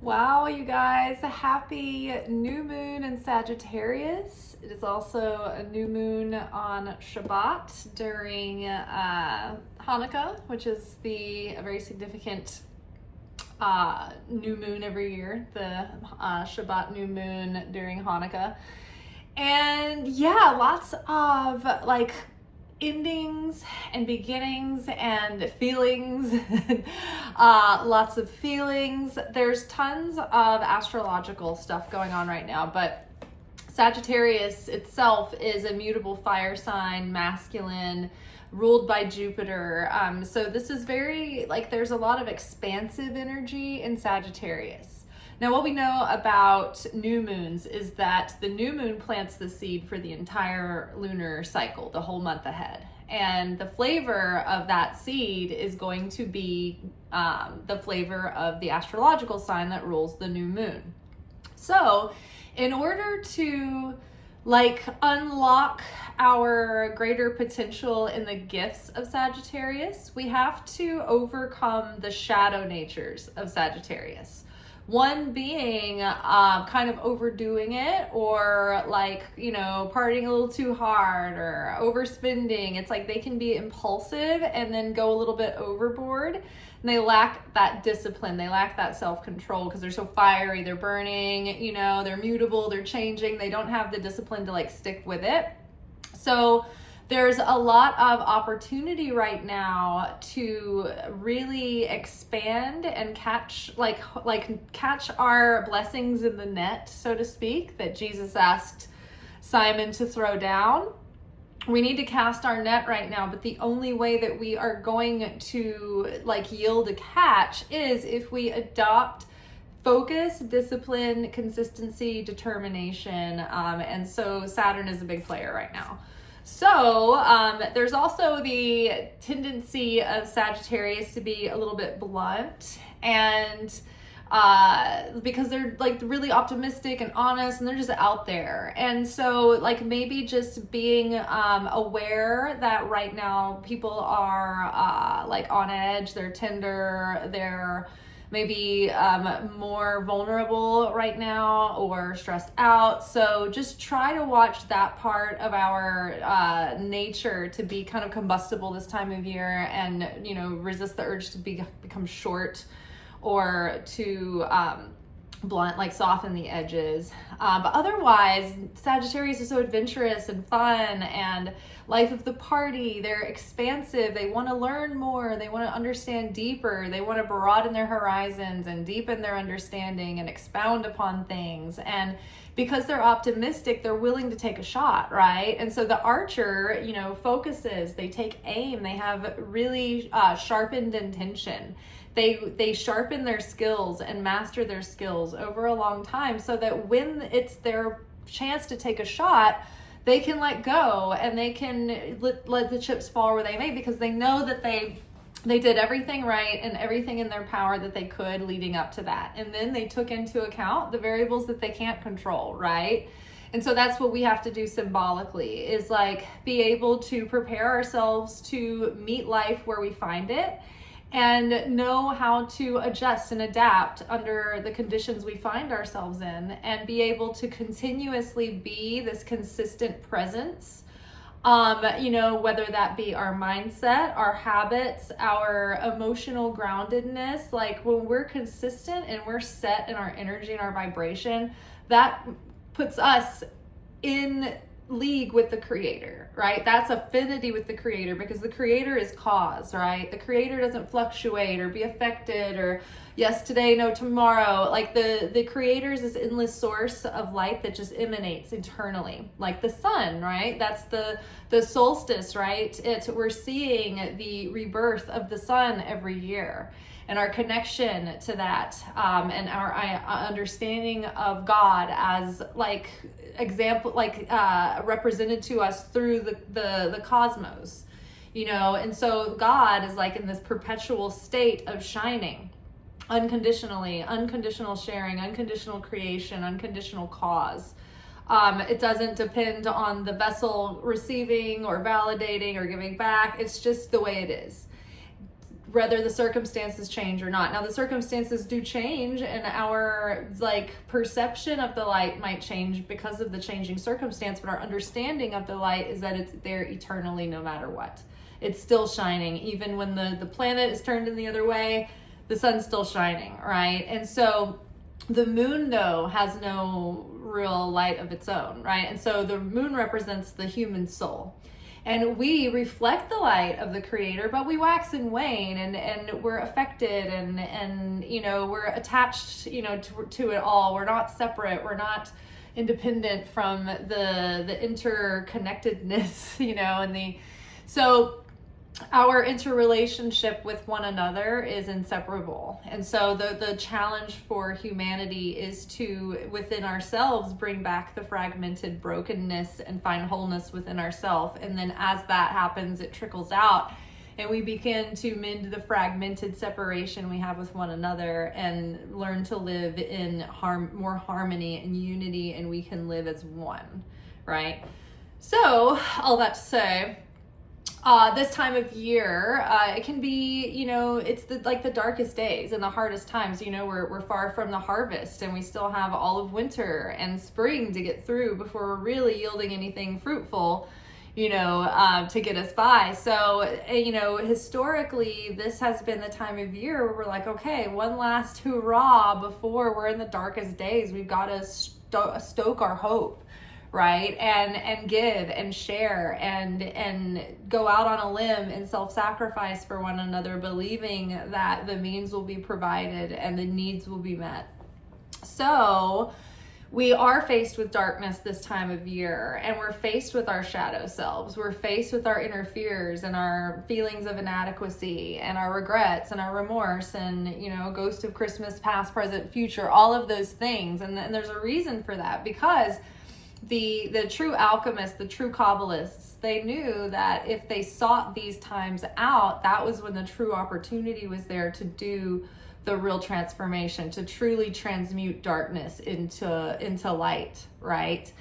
Wow, you guys, happy new moon in Sagittarius. It is also a new moon on Shabbat during Hanukkah, which is a very significant new moon every year, the Shabbat new moon during Hanukkah. And yeah, lots of like endings and beginnings and feelings. Lots of feelings. There's tons of astrological stuff going on right now, but Sagittarius itself is a mutable fire sign, masculine, ruled by Jupiter. So this is very, like, there's a lot of expansive energy in Sagittarius. Now, what we know about new moons is that the new moon plants the seed for the entire lunar cycle, the whole month ahead. And the flavor of that seed is going to be the flavor of the astrological sign that rules the new moon. So, in order to unlock our greater potential in the gifts of Sagittarius, we have to overcome the shadow natures of Sagittarius. One being kind of overdoing it, or partying a little too hard or overspending. It's like they can be impulsive and then go a little bit overboard. And they lack that discipline. They lack that self-control because they're so fiery. They're burning, they're mutable, they're changing. They don't have the discipline to stick with it. So there's a lot of opportunity right now to really expand and catch our blessings in the net, so to speak, that Jesus asked Simon to throw down. We need to cast our net right now, but the only way that we are going to yield a catch is if we adopt focus, discipline, consistency, determination, and so Saturn is a big player right now. So there's also the tendency of Sagittarius to be a little bit blunt, and because they're really optimistic and honest, and they're just out there. And so maybe just being aware that right now people are on edge, they're tender, they're maybe more vulnerable right now or stressed out. So just try to watch that part of our nature to be kind of combustible this time of year, and resist the urge to become short or to blunt, soften the edges. But otherwise, Sagittarius is so adventurous and fun and life of the party. They're expansive. They want to learn more. They want to understand deeper. They want to broaden their horizons and deepen their understanding and expound upon things. And because they're optimistic, they're willing to take a shot, right? And so the archer, focuses, they take aim, they have really sharpened intention. They sharpen their skills and master their skills over a long time, so that when it's their chance to take a shot, they can let go and they can let the chips fall where they may, because they know that they did everything right and everything in their power that they could leading up to that. And then they took into account the variables that they can't control, right? And so that's what we have to do symbolically, is be able to prepare ourselves to meet life where we find it, and know how to adjust and adapt under the conditions we find ourselves in, and be able to continuously be this consistent presence, whether that be our mindset, our habits, our emotional groundedness. When we're consistent and we're set in our energy and our vibration, that puts us in league with the creator, right? That's affinity with the creator, because the creator is cause, right? The creator doesn't fluctuate or be affected, or yes today, no tomorrow. The creator is this endless source of light that just emanates eternally, like the sun, right? That's the solstice, right? We're seeing the rebirth of the sun every year, and our connection to that, and our understanding of God as example, represented to us through the cosmos, and so God is in this perpetual state of shining unconditionally, unconditional sharing, unconditional creation, unconditional cause. It doesn't depend on the vessel receiving or validating or giving back. It's just the way it is. whether the circumstances change or not. Now the circumstances do change, and our like perception of the light might change because of the changing circumstance, but our understanding of the light is that it's there eternally no matter what. It's still shining. Even when the planet is turned in the other way, the sun's still shining, right? And so the moon, though, has no real light of its own, right? And so the moon represents the human soul. And we reflect the light of the Creator, but we wax and wane, and we're affected, and you know, we're attached, you know, to it all. We're not separate. We're not independent from the interconnectedness, you know, so our interrelationship with one another is inseparable. And so the challenge for humanity is to, within ourselves, bring back the fragmented brokenness and find wholeness within ourselves. And then as that happens, it trickles out, and we begin to mend the fragmented separation we have with one another and learn to live in more harmony and unity, and we can live as one, right? So all that to say, this time of year, it can be, you know, it's the darkest days and the hardest times. You know, we're far from the harvest, and we still have all of winter and spring to get through before we're really yielding anything fruitful, you know, to get us by. So, you know, historically, this has been the time of year where we're like, okay, one last hurrah before we're in the darkest days. We've got to stoke our hope, right? And give and share and go out on a limb and self-sacrifice for one another, believing that the means will be provided and the needs will be met. So we are faced with darkness this time of year, and we're faced with our shadow selves. We're faced with our inner fears and our feelings of inadequacy and our regrets and our remorse and, you know, ghost of Christmas, past, present, future, all of those things. And there's a reason for that, because the true alchemists, the true Kabbalists, they knew that if they sought these times out, that was when the true opportunity was there to do the real transformation, to truly transmute darkness into light, right?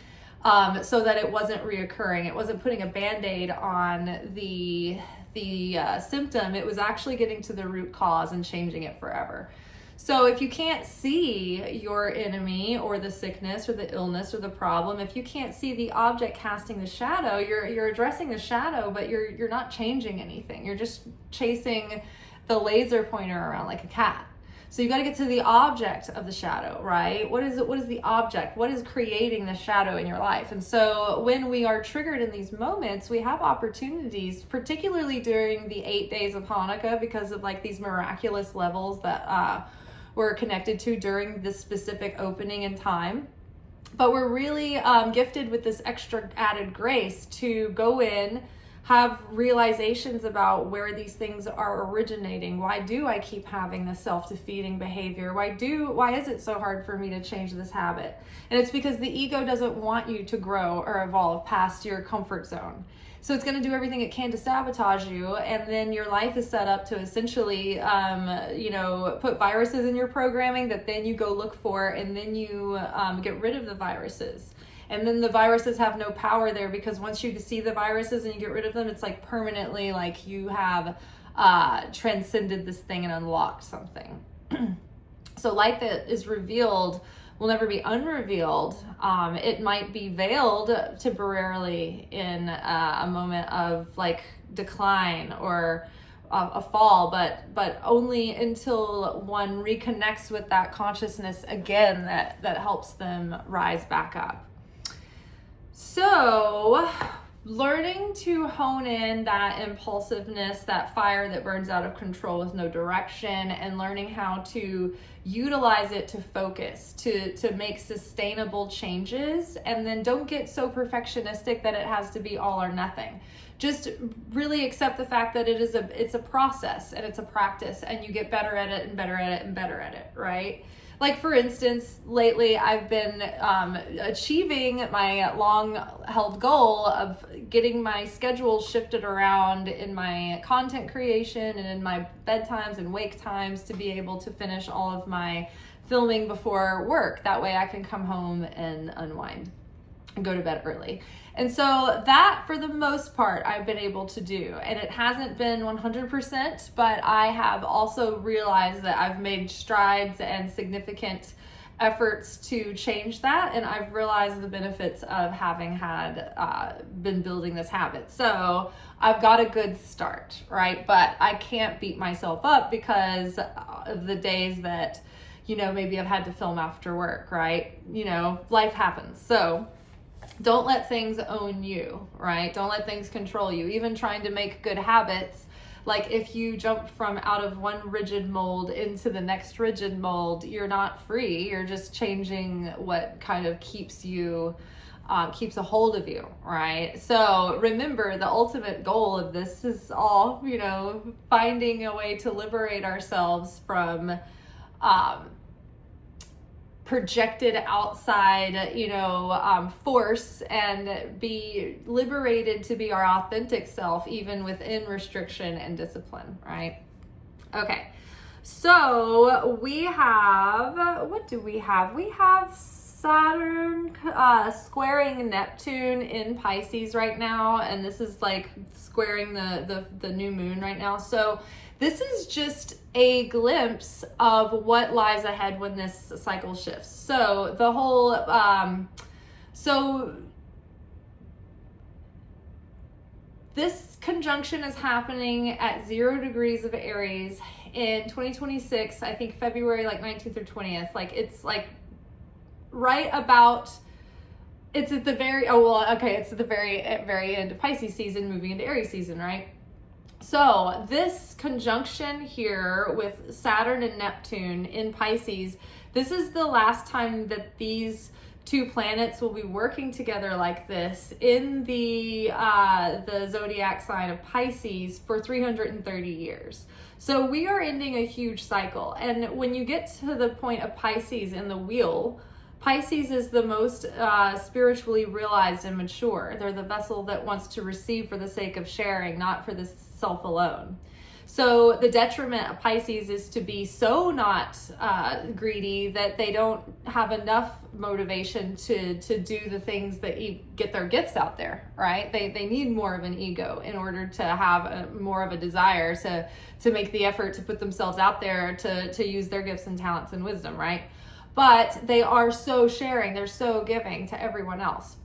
So that it wasn't reoccurring. It wasn't putting a Band-Aid on the symptom. It was actually getting to the root cause and changing it forever. So if you can't see your enemy or the sickness or the illness or the problem, if you can't see the object casting the shadow, you're addressing the shadow, but you're not changing anything. You're just chasing the laser pointer around like a cat. So you got to get to the object of the shadow, right? What is it? What is the object? What is creating the shadow in your life? And so when we are triggered in these moments, we have opportunities, particularly during the 8 days of Hanukkah, because of like these miraculous levels that we're connected to during this specific opening in time. But we're really gifted with this extra added grace to go in, have realizations about where these things are originating. Why do I keep having this self-defeating behavior? Why is it so hard for me to change this habit? And it's because the ego doesn't want you to grow or evolve past your comfort zone. So it's going to do everything it can to sabotage you, and then your life is set up to essentially, put viruses in your programming that then you go look for, and then you get rid of the viruses. And then the viruses have no power there, because once you see the viruses and you get rid of them, it's like permanently like you have transcended this thing and unlocked something. So light that is revealed will never be unrevealed. It might be veiled temporarily in a moment of like decline or a fall, but only until one reconnects with that consciousness again that helps them rise back up. So learning to hone in that impulsiveness, that fire that burns out of control with no direction, and learning how to utilize it to focus, to make sustainable changes, and then don't get so perfectionistic that it has to be all or nothing. Just really accept the fact that it's a process and it's a practice, and you get better at it and better at it and better at it, right? Like for instance, lately I've been achieving my long-held goal of getting my schedule shifted around in my content creation and in my bedtimes and wake times to be able to finish all of my filming before work. That way I can come home and unwind. and go to bed early. And so that, for the most part, I've been able to do. And it hasn't been 100%, but I have also realized that I've made strides and significant efforts to change that. And I've realized the benefits of having been building this habit. So I've got a good start, right? But I can't beat myself up because of the days that, maybe I've had to film after work, right? Life happens. So don't let things own you, right? Don't let things control you. Even trying to make good habits, like if you jump from out of one rigid mold into the next rigid mold, you're not free. You're just changing what kind of keeps a hold of you, right? So remember, the ultimate goal of this is all, finding a way to liberate ourselves from projected outside, force, and be liberated to be our authentic self, even within restriction and discipline, right? Okay, so we have, what do we have? We have Saturn squaring Neptune in Pisces right now, and this is like squaring the new moon right now. So this is just a glimpse of what lies ahead when this cycle shifts. So the whole, this conjunction is happening at 0 degrees of Aries in 2026, I think February 19th or 20th. It's right about, it's at the very, it's at the very end of Pisces season, moving into Aries season, right? So this conjunction here with Saturn and Neptune in Pisces, this is the last time that these two planets will be working together like this in the zodiac sign of Pisces for 330 years. So we are ending a huge cycle. And when you get to the point of Pisces in the wheel, Pisces is the most spiritually realized and mature. They're the vessel that wants to receive for the sake of sharing, not for the self alone. So the detriment of Pisces is to be so not greedy that they don't have enough motivation to do the things that get their gifts out there, right? They need more of an ego in order to have more of a desire to make the effort to put themselves out there to use their gifts and talents and wisdom, right? But they are so sharing, they're so giving to everyone else.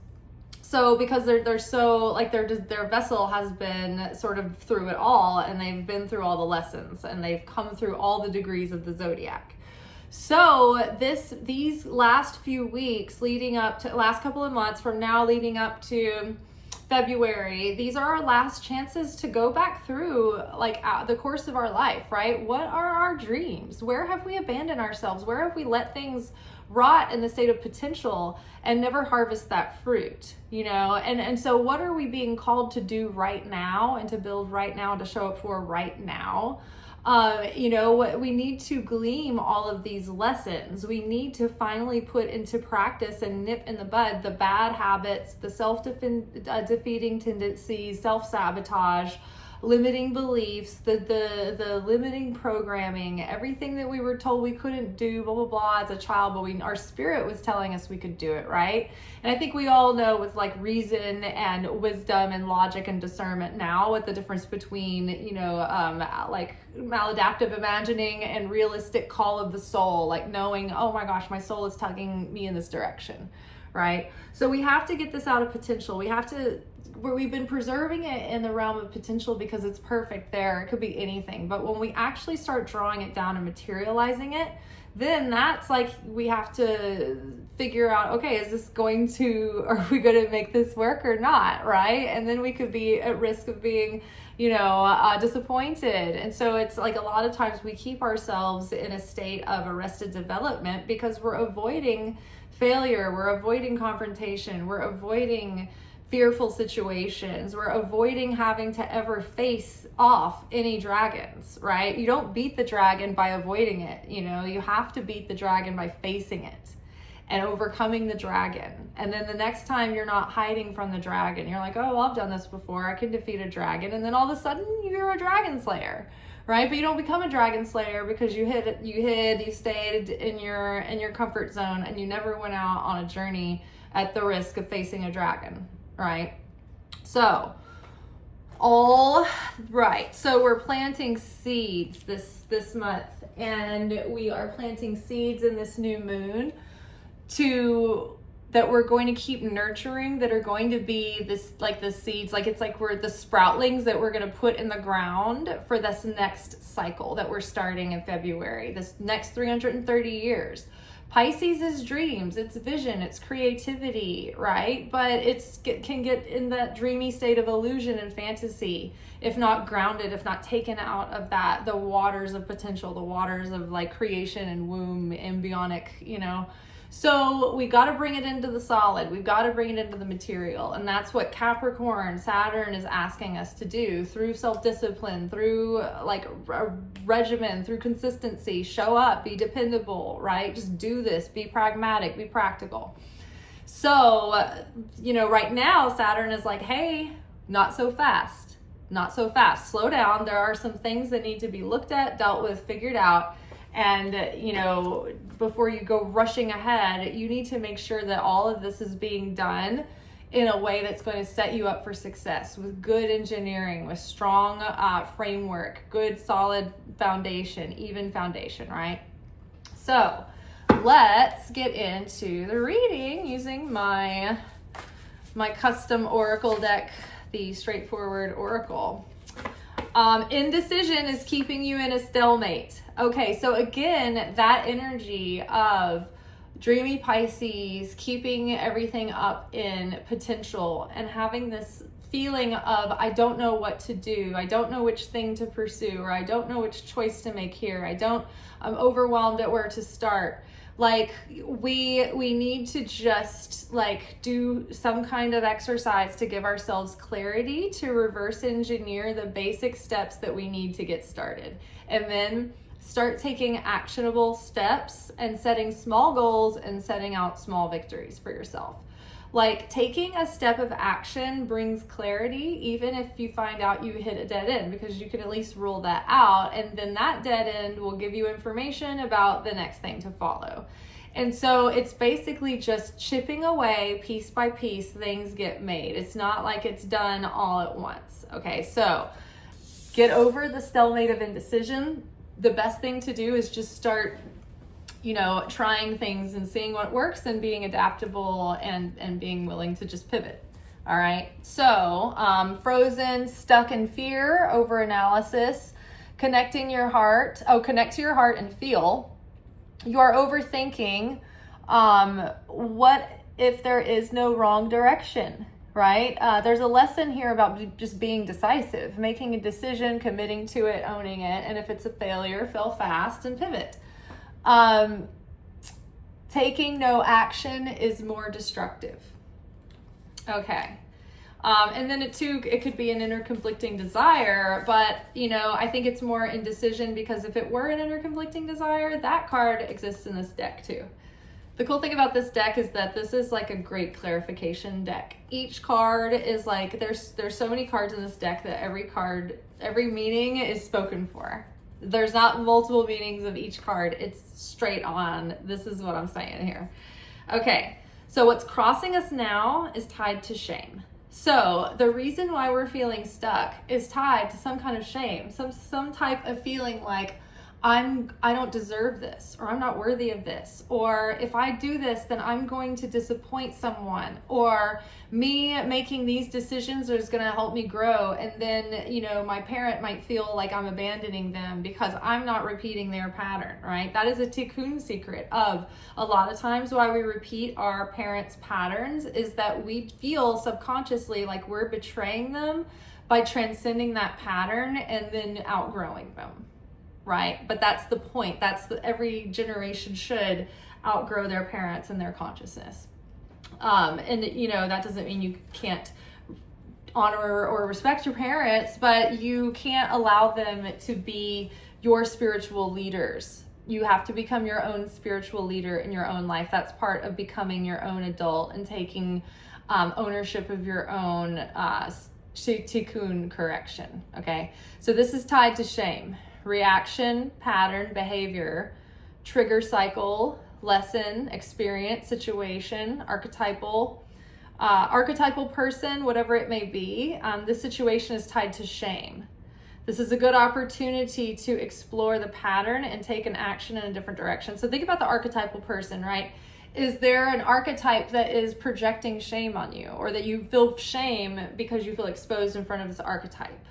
So because they're so, their vessel has been sort of through it all, and they've been through all the lessons, and they've come through all the degrees of the zodiac. So these last few weeks leading up to, last couple of months from now leading up to February, these are our last chances to go back through the course of our life, right? What are our dreams? Where have we abandoned ourselves? Where have we let things rot in the state of potential and never harvest that fruit, and so what are we being called to do right now and to build right now, to show up for right now? We need to glean all of these lessons. We need to finally put into practice and nip in the bud the bad habits, the self-defeating tendencies, self-sabotage, limiting beliefs, the limiting programming, everything that we were told we couldn't do, blah, blah, blah, as a child, but our spirit was telling us we could do it, right? And I think we all know with reason and wisdom and logic and discernment now what the difference between, maladaptive imagining and realistic call of the soul, knowing, oh my gosh, my soul is tugging me in this direction, right? So we have to get this out of potential. We've been preserving it in the realm of potential because it's perfect there. It could be anything. But when we actually start drawing it down and materializing it, then that's we have to figure out, okay, are we going to make this work or not, right? And then we could be at risk of being, disappointed. And so it's a lot of times we keep ourselves in a state of arrested development because we're avoiding failure, we're avoiding confrontation, we're avoiding fearful situations, we're avoiding having to ever face off any dragons, right? You don't beat the dragon by avoiding it, you have to beat the dragon by facing it and overcoming the dragon. And then the next time you're not hiding from the dragon, you're like, oh, well, I've done this before, I can defeat a dragon. And then all of a sudden you're a dragon slayer, right? But you don't become a dragon slayer because you stayed in your comfort zone and you never went out on a journey at the risk of facing a dragon, right? So, all right. So we're planting seeds this month, and we are planting seeds in this new moon that we're going to keep nurturing, that are going to be this, like the seeds, like it's like we're the sproutlings that we're going to put in the ground for this next cycle that we're starting in February, this next 330 years. Pisces is dreams, it's vision, it's creativity, right? But can get in that dreamy state of illusion and fantasy if not grounded, if not taken out of that, the waters of potential, the waters of like creation and womb, embryonic, So we got to bring it into the solid. We've got to bring it into the material. And that's what Capricorn, Saturn is asking us to do through self-discipline, through like a regimen, through consistency. Show up, be dependable, right? Just do this, be pragmatic, be practical. So, right now Saturn is like, hey, not so fast, not so fast. Slow down. There are some things that need to be looked at, dealt with, figured out. And, before you go rushing ahead, you need to make sure that all of this is being done in a way that's going to set you up for success with good engineering, with strong framework, good solid foundation, even foundation, right? So let's get into the reading using my custom oracle deck, the straightforward oracle. Indecision is keeping you in a stalemate. Okay, so again, that energy of dreamy Pisces, keeping everything up in potential and having this feeling of, I don't know what to do. I don't know which thing to pursue, or I don't know which choice to make here. I'm overwhelmed at where to start. Like we need to just like do some kind of exercise to give ourselves clarity to reverse engineer the basic steps that we need to get started, and then start taking actionable steps and setting small goals and setting out small victories for yourself. Like taking a step of action brings clarity, even if you find out you hit a dead end, because you can at least rule that out. And then that dead end will give you information about the next thing to follow. And so it's basically just chipping away piece by piece, things get made. It's not like it's done all at once. Okay, so get over the stalemate of indecision. The best thing to do is just start trying things and seeing what works and being adaptable and being willing to just pivot. All right. So, frozen, stuck in fear, over analysis, connect to your heart and feel. You are overthinking. What if there is no wrong direction, right? There's a lesson here about just being decisive, making a decision, committing to it, owning it. And if it's a failure, fail fast and pivot. Taking no action is more destructive. Okay. And then it could be an inner conflicting desire, but I think it's more indecision, because if it were an inner conflicting desire, that card exists in this deck too. The cool thing about this deck is that this is like a great clarification deck. Each card is like, there's so many cards in this deck that every meaning is spoken for. There's not multiple meanings of each card. It's straight on. This is what I'm saying here. Okay, so what's crossing us now is tied to shame. So the reason why we're feeling stuck is tied to some kind of shame, some type of feeling like I don't deserve this, or I'm not worthy of this, or if I do this, then I'm going to disappoint someone, or me making these decisions is going to help me grow, and then my parent might feel like I'm abandoning them because I'm not repeating their pattern, right? That is a tikkun secret of a lot of times why we repeat our parents' patterns, is that we feel subconsciously like we're betraying them by transcending that pattern and then outgrowing them. Right? But that's the point. Every generation should outgrow their parents and their consciousness. And that doesn't mean you can't honor or respect your parents, but you can't allow them to be your spiritual leaders. You have to become your own spiritual leader in your own life. That's part of becoming your own adult and taking ownership of your own tikkun correction. Okay? So this is tied to shame. Reaction, pattern, behavior, trigger cycle, lesson, experience, situation, archetypal person, whatever it may be. This situation is tied to shame. This is a good opportunity to explore the pattern and take an action in a different direction. So think about the archetypal person, right? Is there an archetype that is projecting shame on you, or that you feel shame because you feel exposed in front of this archetype,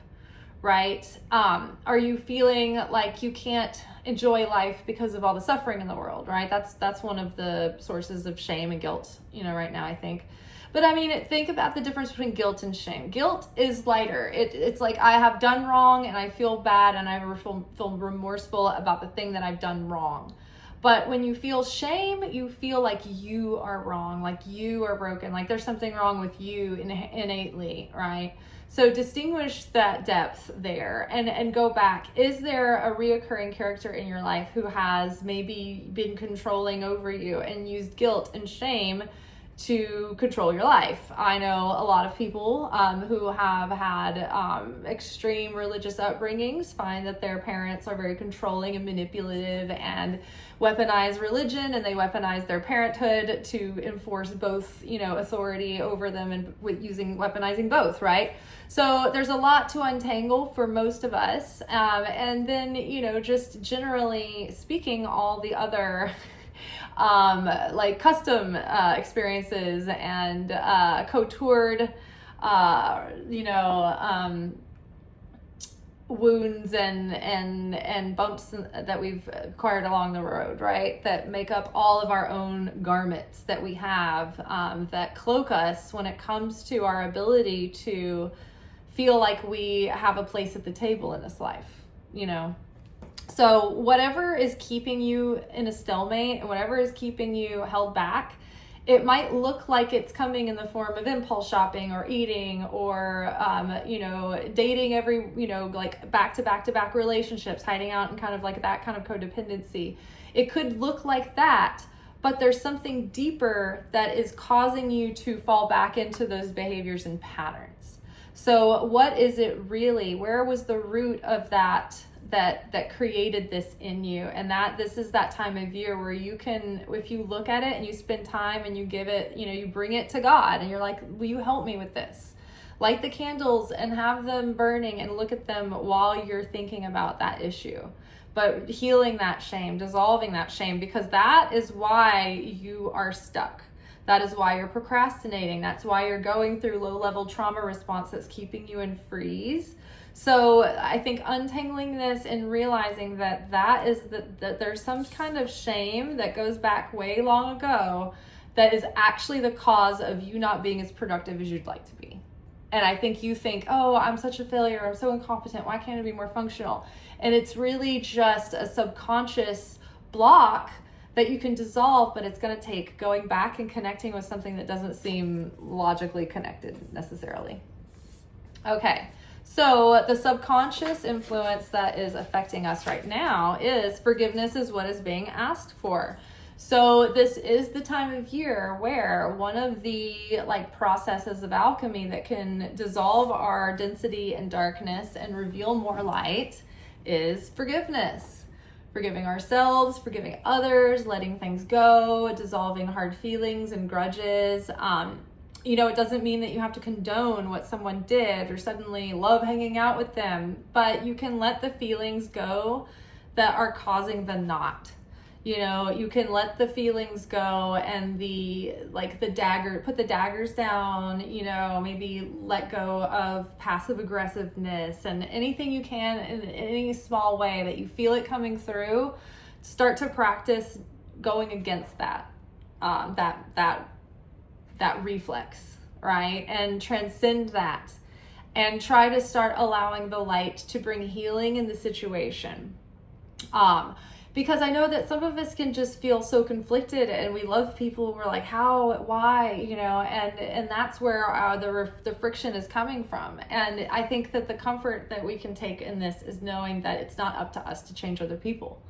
right? Are you feeling like you can't enjoy life because of all the suffering in the world, right? That's one of the sources of shame and guilt, right now, I think. But I mean, think about the difference between guilt and shame. Guilt is lighter. It's like, I have done wrong and I feel bad and I feel remorseful about the thing that I've done wrong. But when you feel shame, you feel like you are wrong, like you are broken, like there's something wrong with you innately, right? So distinguish that depth there and go back. Is there a reoccurring character in your life who has maybe been controlling over you and used guilt and shame to control your life? I know a lot of people who have had extreme religious upbringings find that their parents are very controlling and manipulative and weaponize religion, and they weaponize their parenthood to enforce both, authority over them, and weaponizing both, right? So there's a lot to untangle for most of us. And then, just generally speaking, all the other like custom experiences and contoured wounds and bumps that we've acquired along the road, right? That make up all of our own garments that we have, that cloak us when it comes to our ability to feel like we have a place at the table in this life, So whatever is keeping you in a stalemate and whatever is keeping you held back, it might look like it's coming in the form of impulse shopping or eating or, dating every, like back to back relationships, hiding out and kind of like that kind of codependency. It could look like that, but there's something deeper that is causing you to fall back into those behaviors and patterns. So what is it really? Where was the root of that created this in you? And this is that time of year where you can, if you look at it and you spend time and you give it, you bring it to God and you're like, will you help me with this? Light the candles and have them burning and look at them while you're thinking about that issue. But healing that shame, dissolving that shame, because that is why you are stuck. That is why you're procrastinating. That's why you're going through low-level trauma response that's keeping you in freeze. So I think untangling this and realizing that there's some kind of shame that goes back way long ago that is actually the cause of you not being as productive as you'd like to be. And I think you think, oh, I'm such a failure. I'm so incompetent. Why can't I be more functional? And it's really just a subconscious block that you can dissolve, but it's going to take going back and connecting with something that doesn't seem logically connected necessarily. Okay, so the subconscious influence that is affecting us right now is forgiveness is what is being asked for. So this is the time of year where one of the processes of alchemy that can dissolve our density and darkness and reveal more light is forgiveness. Forgiving ourselves, forgiving others, letting things go, dissolving hard feelings and grudges. It doesn't mean that you have to condone what someone did or suddenly love hanging out with them, but you can let the feelings go that are causing the knot. You can let the feelings go and put the daggers down, maybe let go of passive aggressiveness and anything you can in any small way that you feel it coming through. Start to practice going against that reflex, right? And transcend that and try to start allowing the light to bring healing in the situation. Because I know that some of us can just feel so conflicted and we love people. We're like, how, why, and that's where the friction is coming from. And I think that the comfort that we can take in this is knowing that it's not up to us to change other people.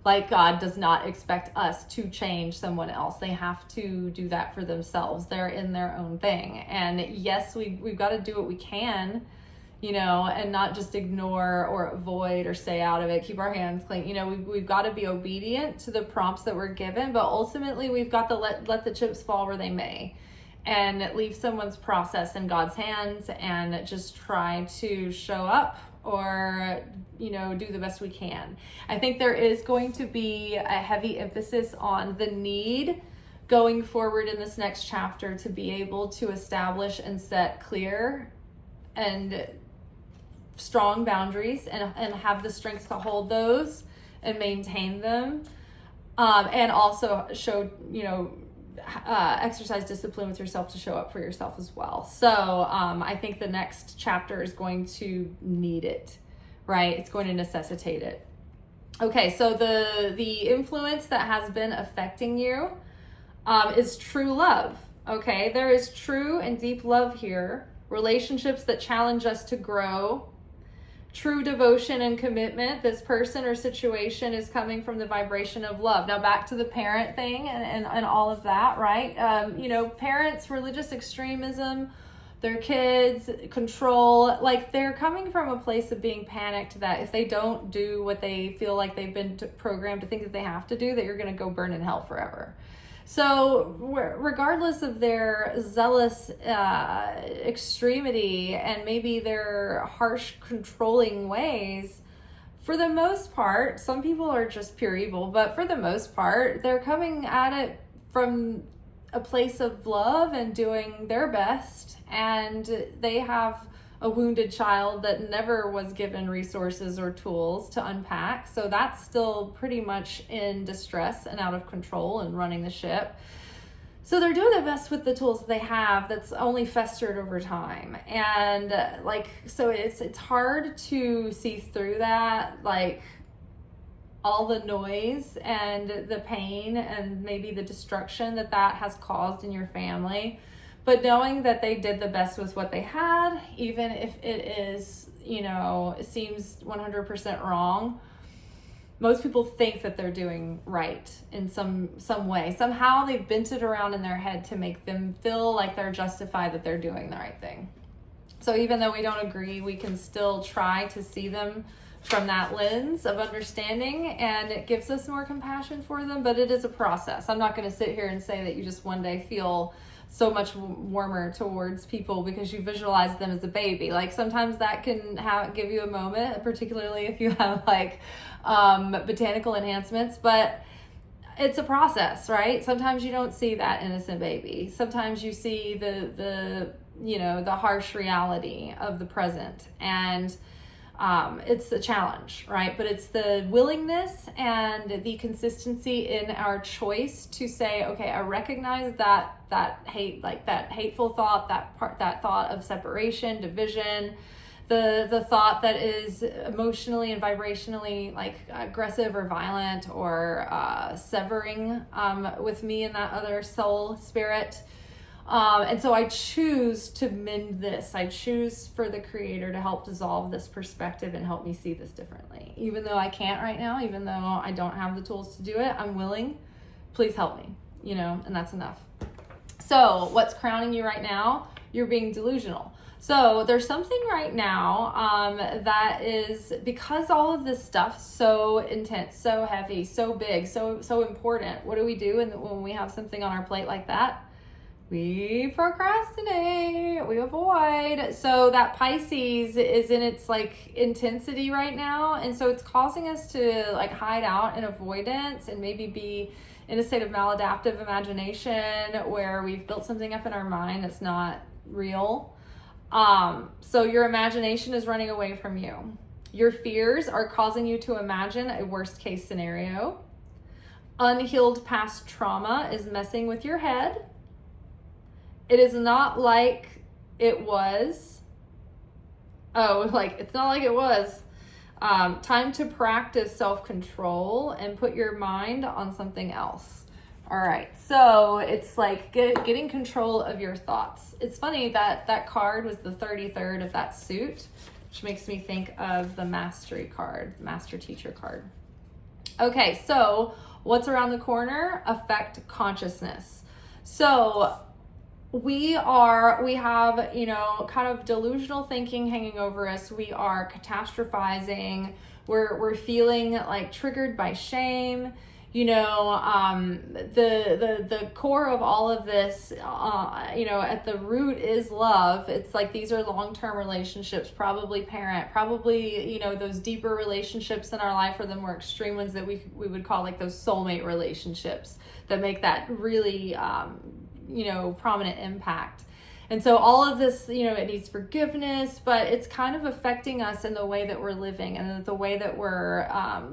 Like God does not expect us to change someone else. They have to do that for themselves. They're in their own thing. And yes, we've got to do what we can and not just ignore or avoid or stay out of it, keep our hands clean. We've got to be obedient to the prompts that we're given, but ultimately we've got to let the chips fall where they may, and leave someone's process in God's hands and just try to show up or, do the best we can. I think there is going to be a heavy emphasis on the need going forward in this next chapter to be able to establish and set clear and strong boundaries and have the strength to hold those and maintain them, and also show, exercise discipline with yourself to show up for yourself as well. So I think the next chapter is going to need it, right? It's going to necessitate it. Okay, so the influence that has been affecting you is true love. Okay, there is true and deep love here. Relationships that challenge us to grow. True devotion and commitment. This person or situation is coming from the vibration of love. Now back to the parent thing and all of that, right? Parents, religious extremism, their kids, control, like they're coming from a place of being panicked that if they don't do what they feel like they've been programmed to think that they have to do, that you're going to go burn in hell forever. So regardless of their zealous extremity and maybe their harsh controlling ways, for the most part, some people are just pure evil, but for the most part, they're coming at it from a place of love and doing their best, and they have a wounded child that never was given resources or tools to unpack. So that's still pretty much in distress and out of control and running the ship. So they're doing their best with the tools they have that's only festered over time. And so it's hard to see through that, all the noise and the pain and maybe the destruction that has caused in your family. But knowing that they did the best with what they had, even if it is, it seems 100% wrong, most people think that they're doing right in some way. Somehow they've bent it around in their head to make them feel like they're justified that they're doing the right thing. So even though we don't agree, we can still try to see them from that lens of understanding, and it gives us more compassion for them, but it is a process. I'm not going to sit here and say that you just one day feel so much warmer towards people because you visualize them as a baby. Sometimes that can give you a moment, particularly if you have botanical enhancements, but it's a process, right? Sometimes you don't see that innocent baby. Sometimes you see the harsh reality of the present, and it's a challenge, right? But it's the willingness and the consistency in our choice to say, okay, I recognize that hate, that hateful thought, that thought of separation, division, the thought that is emotionally and vibrationally aggressive or violent or severing with me and that other soul spirit. And so I choose to mend this. I choose for the Creator to help dissolve this perspective and help me see this differently. Even though I can't right now, even though I don't have the tools to do it, I'm willing. Please help me, and that's enough. So what's crowning you right now? You're being delusional. So there's something right now that is, because all of this stuff so intense, so heavy, so big, so important. What do we do when we have something on our plate like that? We procrastinate, we avoid. So that Pisces is in its intensity right now. And so it's causing us to hide out in avoidance and maybe be in a state of maladaptive imagination where we've built something up in our mind that's not real. So your imagination is running away from you. Your fears are causing you to imagine a worst case scenario. Unhealed past trauma is messing with your head. It is not like it was. It's not like it was. Time to practice self-control and put your mind on something else. All right. So it's getting control of your thoughts. It's funny that card was the 33rd of that suit, which makes me think of the mastery card, master teacher card. Okay. So what's around the corner? Affect consciousness. So we have, you know, kind of delusional thinking hanging over us. We are catastrophizing. We're feeling like triggered by shame. You know, the core of all of this, you know, at the root is love. It's like these are long-term relationships, probably parent, probably, you know, those deeper relationships in our life are the more extreme ones that we would call like those soulmate relationships that make that really, you know, prominent impact. And so all of this, you know, it needs forgiveness, but it's kind of affecting us in the way that we're living and the way that we're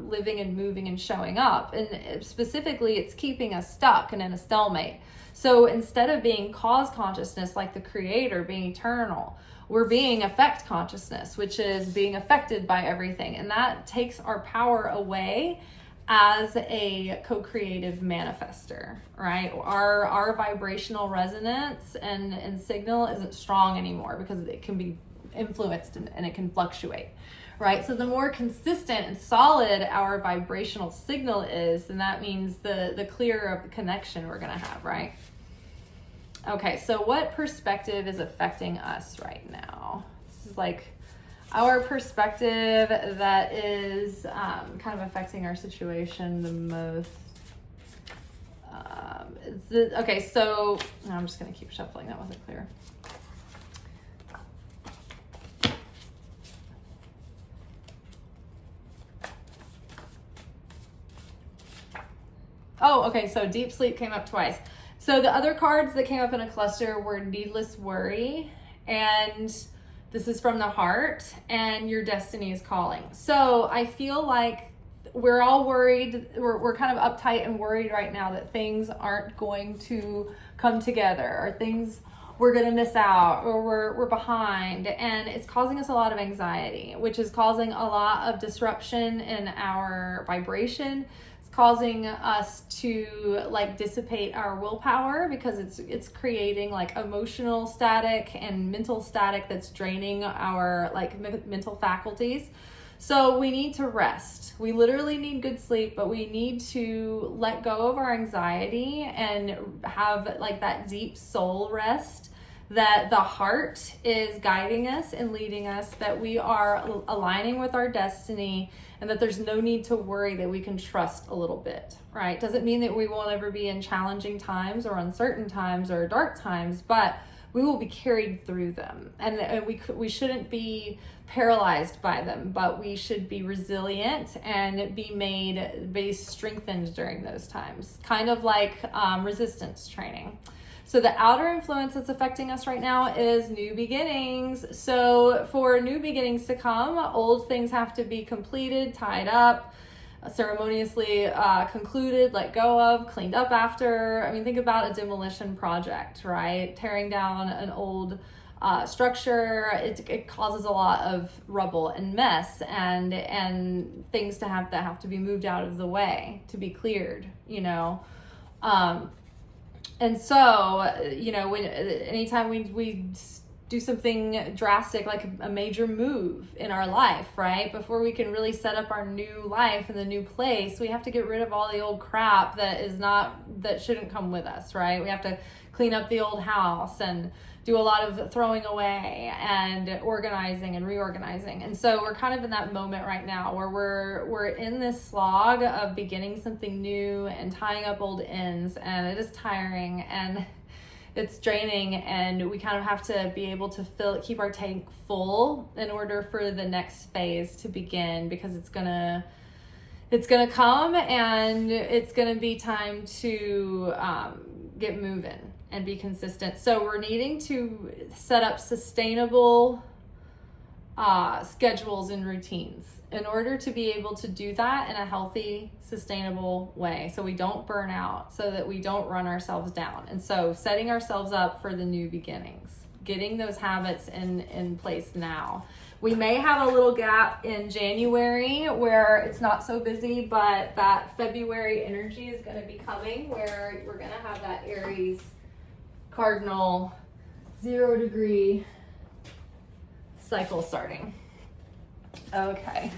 living and moving and showing up. And specifically, it's keeping us stuck and in a stalemate. So instead of being cause consciousness, like the creator, being eternal, we're being effect consciousness, which is being affected by everything. And that takes our power away as a co-creative manifester, right? Our vibrational resonance and signal isn't strong anymore because it can be influenced and it can fluctuate, right? So the more consistent and solid our vibrational signal is, then that means the clearer of the connection we're gonna have, right? Okay, so what perspective is affecting us right now? This is like our perspective that is kind of affecting our situation the most. Okay, so no, I'm just going to keep shuffling. That wasn't clear. Oh, okay, so deep sleep came up twice. So the other cards that came up in a cluster were needless worry, and this is from the heart, and your destiny is calling. So I feel like we're all worried. We're kind of uptight and worried right now that things aren't going to come together, or things we're going to miss out, or we're behind. And it's causing us a lot of anxiety, which is causing a lot of disruption in our vibration. Causing us to like dissipate our willpower because it's creating like emotional static and mental static that's draining our like mental faculties. So we need to rest. We literally need good sleep, but we need to let go of our anxiety and have like that deep soul rest, that the heart is guiding us and leading us, that we are aligning with our destiny, and that there's no need to worry, that we can trust a little bit, right? Doesn't mean that we won't ever be in challenging times or uncertain times or dark times, but we will be carried through them. And we shouldn't be paralyzed by them, but we should be resilient and be strengthened during those times. Kind of like resistance training. So the outer influence that's affecting us right now is new beginnings. So for new beginnings to come, old things have to be completed, tied up, ceremoniously concluded, let go of, cleaned up after. I mean, think about a demolition project, right? Tearing down an old structure, it causes a lot of rubble and mess and things that have to be moved out of the way, to be cleared, you know. And so, you know, anytime we do something drastic, like a major move in our life, right? Before we can really set up our new life in the new place, we have to get rid of all the old crap that shouldn't come with us, right? We have to clean up the old house and do a lot of throwing away and organizing and reorganizing. And so we're kind of in that moment right now where we're in this slog of beginning something new and tying up old ends, and it is tiring and it's draining, and we kind of have to be able to keep our tank full in order for the next phase to begin, because it's gonna come and it's gonna be time to get moving and be consistent. So we're needing to set up sustainable schedules and routines in order to be able to do that in a healthy, sustainable way, so we don't burn out, so that we don't run ourselves down. And so setting ourselves up for the new beginnings, getting those habits in place now. We may have a little gap in January where it's not so busy, but that February energy is going to be coming where we're going to have that Aries cardinal 0 degree cycle starting. Okay.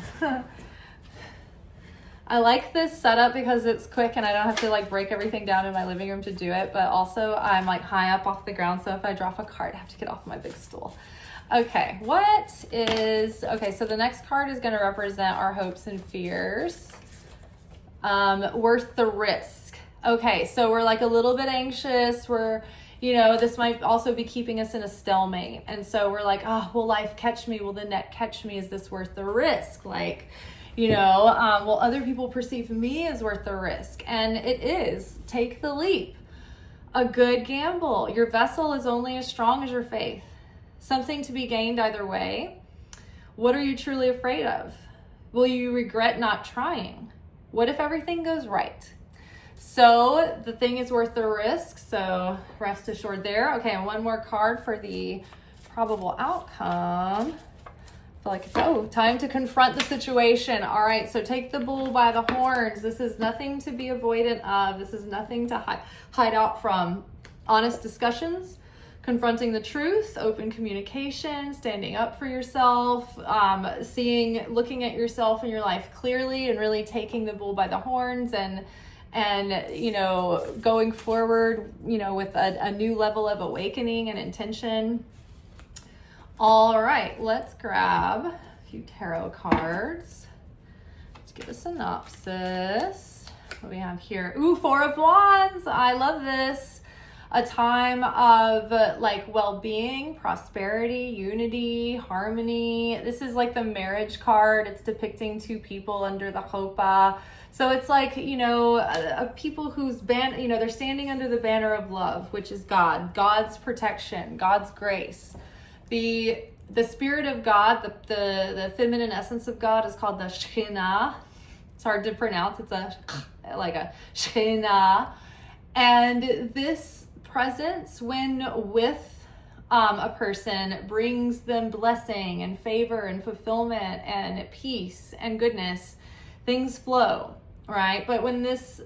I like this setup because it's quick and I don't have to like break everything down in my living room to do it, but also I'm like high up off the ground, so if I drop a card, I have to get off my big stool. Okay, so the next card is going to represent our hopes and fears. Worth the risk. Okay, so we're like a little bit anxious. This might also be keeping us in a stalemate. And so we're like, oh, will life catch me? Will the net catch me? Is this worth the risk? Like, will other people perceive me as worth the risk? And it is. Take the leap. A good gamble. Your vessel is only as strong as your faith. Something to be gained either way. What are you truly afraid of? Will you regret not trying? What if everything goes right? So the thing is worth the risk. So rest assured there. Okay, and one more card for the probable outcome. I feel like it's time to confront the situation. All right, so take the bull by the horns. This is nothing to be avoidant of. This is nothing to hide out from. Honest discussions, confronting the truth, open communication, standing up for yourself, looking at yourself and your life clearly, and really taking the bull by the horns and going forward, with a new level of awakening and intention. All right, let's grab a few tarot cards. Let's give a synopsis. What do we have here? Ooh, Four of Wands. I love this. A time of like well-being, prosperity, unity, harmony. This is like the marriage card. It's depicting two people under the chuppah. So it's like, people whose they're standing under the banner of love, which is God's protection, God's grace. The spirit of God, the feminine essence of God is called the Shekhinah. It's hard to pronounce. It's like a Shekhinah. And this presence, when with a person, brings them blessing and favor and fulfillment and peace and goodness. Things flow, right? But when this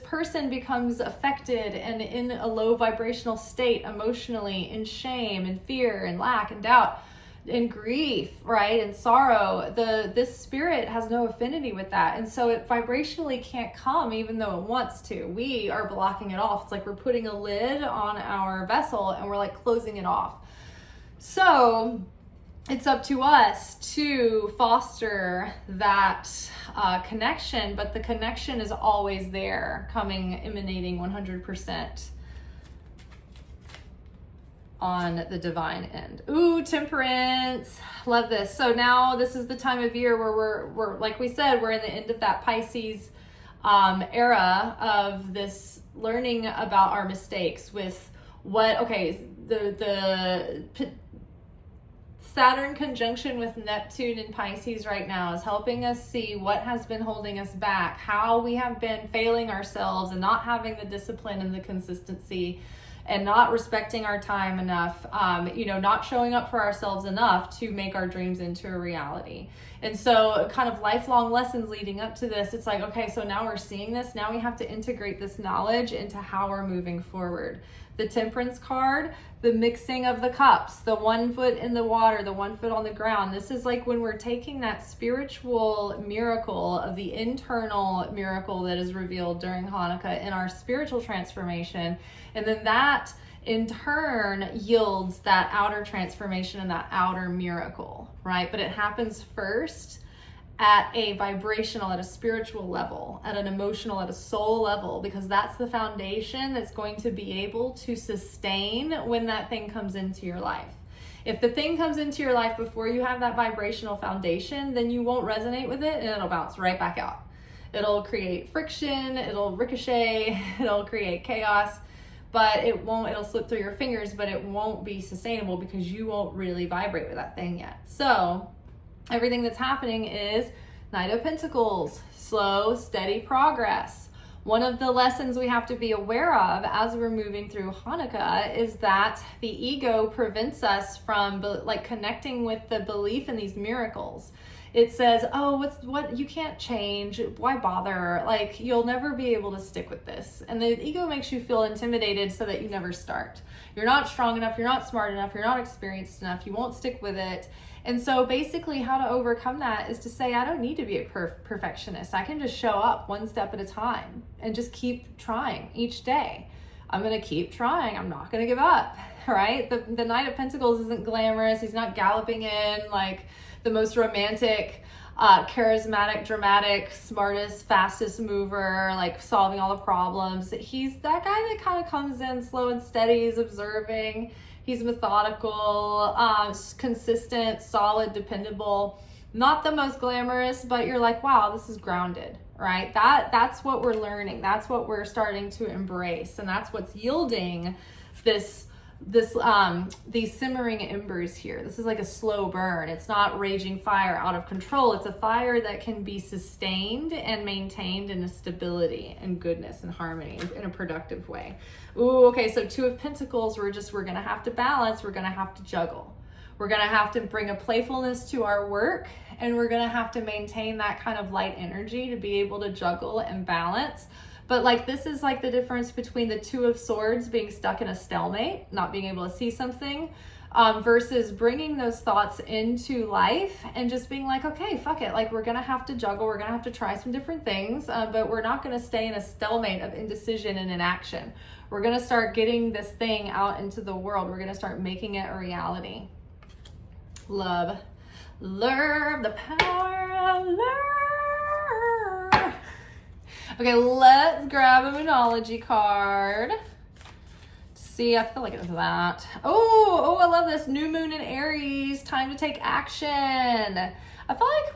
person becomes affected and in a low vibrational state emotionally, in shame and fear and lack and doubt and grief, right, and sorrow, this spirit has no affinity with that, and so it vibrationally can't come even though it wants to. We are blocking it off. It's like we're putting a lid on our vessel and we're like closing it off. So it's up to us to foster that connection, but the connection is always there, emanating 100% on the divine end. Ooh, Temperance. Love this. So now this is the time of year where we're like we said, we're in the end of that Pisces era of this learning about our mistakes with the Saturn conjunction with Neptune in Pisces right now is helping us see what has been holding us back, how we have been failing ourselves and not having the discipline and the consistency and not respecting our time enough, not showing up for ourselves enough to make our dreams into a reality. And so kind of lifelong lessons leading up to this, it's like, okay, so now we're seeing this, now we have to integrate this knowledge into how we're moving forward. The Temperance card, the mixing of the cups, the 1 foot in the water, the 1 foot on the ground. This is like when we're taking that spiritual miracle of the internal miracle that is revealed during Hanukkah in our spiritual transformation. And then that in turn yields that outer transformation and that outer miracle, right? But it happens first at a vibrational, at a spiritual level, at an emotional, at a soul level, because that's the foundation that's going to be able to sustain when that thing comes into your life. If the thing comes into your life before you have that vibrational foundation, then you won't resonate with it and it'll bounce right back out. It'll create friction, it'll ricochet, it'll create chaos, but it'll slip through your fingers, but it won't be sustainable because you won't really vibrate with that thing yet. So everything that's happening is Knight of Pentacles, slow, steady progress. One of the lessons we have to be aware of as we're moving through Hanukkah is that the ego prevents us from connecting with the belief in these miracles. It says, what you can't change, why bother? Like, you'll never be able to stick with this. And the ego makes you feel intimidated so that you never start. You're not strong enough, you're not smart enough, you're not experienced enough, you won't stick with it. And so basically how to overcome that is to say, I don't need to be a perfectionist. I can just show up one step at a time and just keep trying each day. I'm going to keep trying. I'm not going to give up, right? The Knight of Pentacles isn't glamorous. He's not galloping in like the most romantic, charismatic, dramatic, smartest, fastest mover, like solving all the problems. He's that guy that kind of comes in slow and steady. He's observing. He's methodical, consistent, solid, dependable. Not the most glamorous, but you're like, wow, this is grounded, right? That's what we're learning. That's what we're starting to embrace. And that's what's yielding these simmering embers here. This is like a slow burn. It's not raging fire out of control. It's a fire that can be sustained and maintained in a stability and goodness and harmony in a productive way. Ooh, okay, so Two of Pentacles, we're gonna have to balance, we're gonna have to juggle. We're gonna have to bring a playfulness to our work, and we're gonna have to maintain that kind of light energy to be able to juggle and balance. But like, this is like the difference between the Two of Swords being stuck in a stalemate, not being able to see something, versus bringing those thoughts into life and just being like, okay, fuck it. Like, we're going to have to juggle. We're going to have to try some different things, but we're not going to stay in a stalemate of indecision and inaction. We're going to start getting this thing out into the world. We're going to start making it a reality. Love. Love, the power of love. Okay, let's grab a Moonology card. See, I feel like it's that. Oh, I love this. New moon in Aries. Time to take action. I feel like,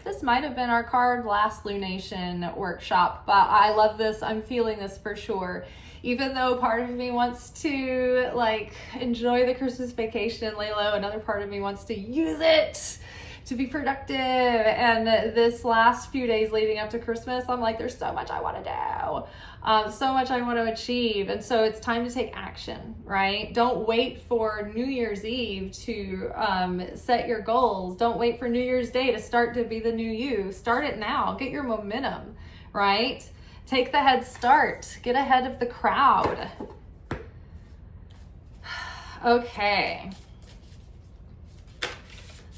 this might have been our card last Lunation workshop, but I love this. I'm feeling this for sure. Even though part of me wants to like enjoy the Christmas vacation and lay low, another part of me wants to use it to be productive. And this last few days leading up to Christmas, I'm like, there's so much I want to do, so much I want to achieve. And so it's time to take action, right? Don't wait for New Year's Eve to set your goals. Don't wait for New Year's Day to start to be the new you. Start it now. Get your momentum, right? Take the head start. Get ahead of the crowd. Okay.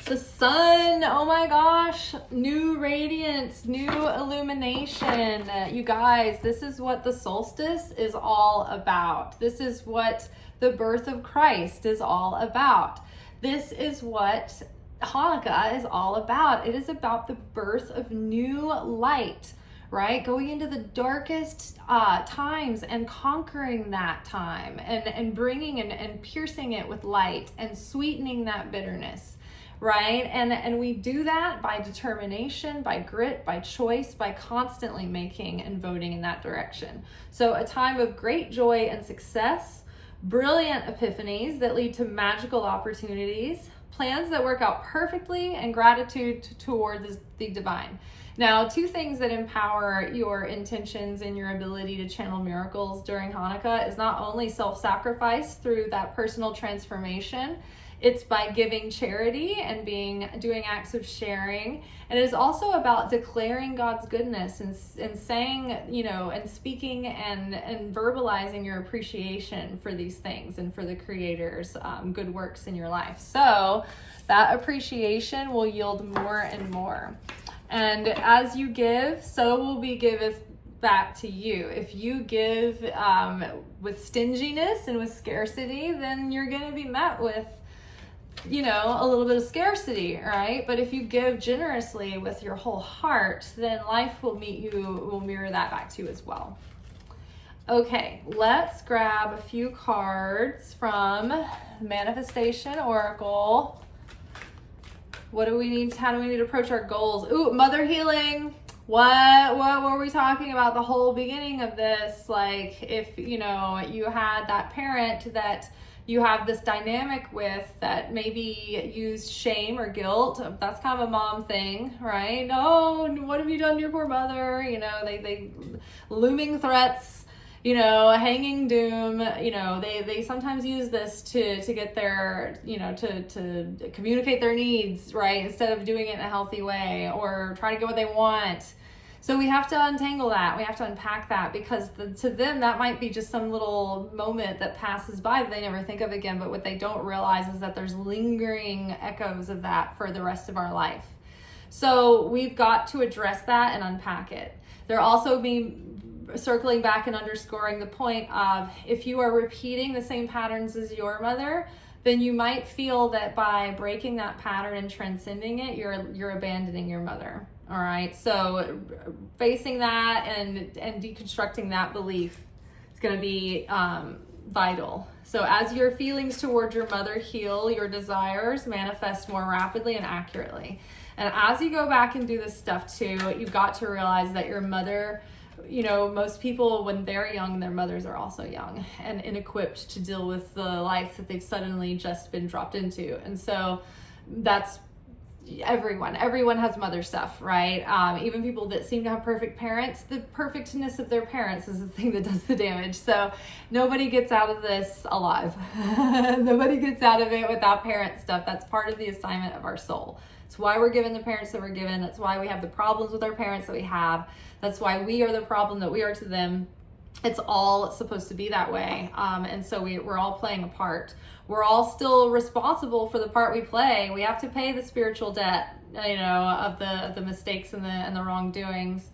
The sun, oh my gosh, new radiance, new illumination. You guys, this is what the solstice is all about. This is what the birth of Christ is all about. This is what Hanukkah is all about. It is about the birth of new light, right? Going into the darkest times and conquering that time and bringing and piercing it with light and sweetening that bitterness. Right? And we do that by determination, by grit, by choice, by constantly making and voting in that direction. So a time of great joy and success, brilliant epiphanies that lead to magical opportunities, plans that work out perfectly, and gratitude towards the divine. Now, two things that empower your intentions and your ability to channel miracles during Hanukkah is not only self-sacrifice through that personal transformation, it's by giving charity and doing acts of sharing. And it is also about declaring God's goodness and saying, and speaking and verbalizing your appreciation for these things and for the Creator's good works in your life. So that appreciation will yield more and more. And as you give, so will be giveth back to you. If you give with stinginess and with scarcity, then you're going to be met with a little bit of scarcity, right? But if you give generously with your whole heart, then life will mirror that back to you as well. Okay, let's grab a few cards from Manifestation Oracle. What do we need? How do we need to approach our goals? Ooh, mother healing. What were we talking about the whole beginning of this? Like, if, you had that parent that you have this dynamic with that maybe used shame or guilt. That's kind of a mom thing, right? No, what have you done to your poor mother? They looming threats, hanging doom. They sometimes use this to get their, to communicate their needs, right? Instead of doing it in a healthy way or try to get what they want. So we have to untangle that. We have to unpack that, because to them, that might be just some little moment that passes by that they never think of again. But what they don't realize is that there's lingering echoes of that for the rest of our life. So we've got to address that and unpack it. There also be circling back and underscoring the point of, if you are repeating the same patterns as your mother, then you might feel that by breaking that pattern and transcending it, you're abandoning your mother. All right. So facing that and deconstructing that belief is going to be vital. So as your feelings towards your mother heal, your desires manifest more rapidly and accurately. And as you go back and do this stuff too, you've got to realize that your mother, most people, when they're young, their mothers are also young and inequipped to deal with the life that they've suddenly just been dropped into. And so that's everyone has mother stuff, right? Even people that seem to have perfect parents, the perfectness of their parents is the thing that does the damage. So nobody gets out of this alive. Nobody gets out of it without parent stuff. That's part of the assignment of our soul. It's why we're given the parents that we're given. That's why we have the problems with our parents that we have. That's why we are the problem that we are to them. It's all supposed to be that way. And so we're all playing a part. We're all still responsible for the part we play. We have to pay the spiritual debt, of the mistakes and the wrongdoings.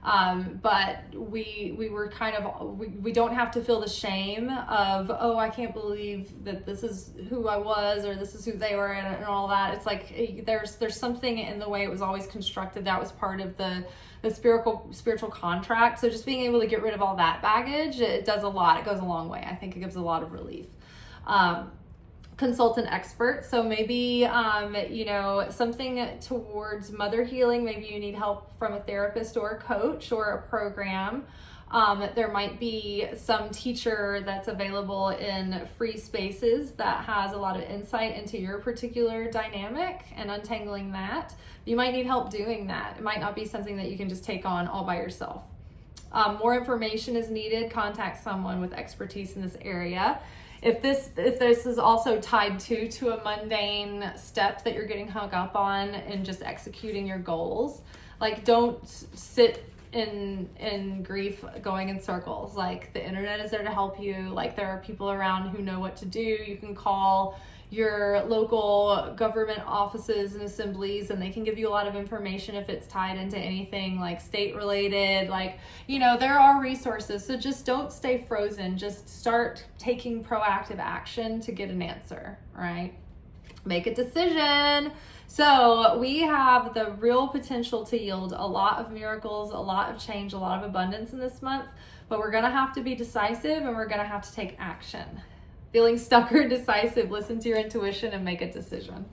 But we were kind of, we don't have to feel the shame of, oh, I can't believe that this is who I was, or this is who they were, and all that. It's like there's something in the way it was always constructed that was part of the spiritual contract. So just being able to get rid of all that baggage, it does a lot. It goes a long way. I think it gives a lot of relief. Consult an expert. So maybe, something towards mother healing. Maybe you need help from a therapist or a coach or a program. There might be some teacher that's available in free spaces that has a lot of insight into your particular dynamic and untangling that. You might need help doing that. It might not be something that you can just take on all by yourself. More information is needed. Contact someone with expertise in this area. If this is also tied to a mundane step that you're getting hung up on and just executing your goals, like, don't sit in grief going in circles. Like, the internet is there to help you. Like, there are people around who know what to do. You can call your local government offices and assemblies, and they can give you a lot of information if it's tied into anything like state related. Like, there are resources. So just don't stay frozen. Just start taking proactive action to get an answer, right? Make a decision. So we have the real potential to yield a lot of miracles, a lot of change, a lot of abundance in this month, but we're going to have to be decisive, and we're going to have to take action. Feeling stuck or indecisive, listen to your intuition and make a decision.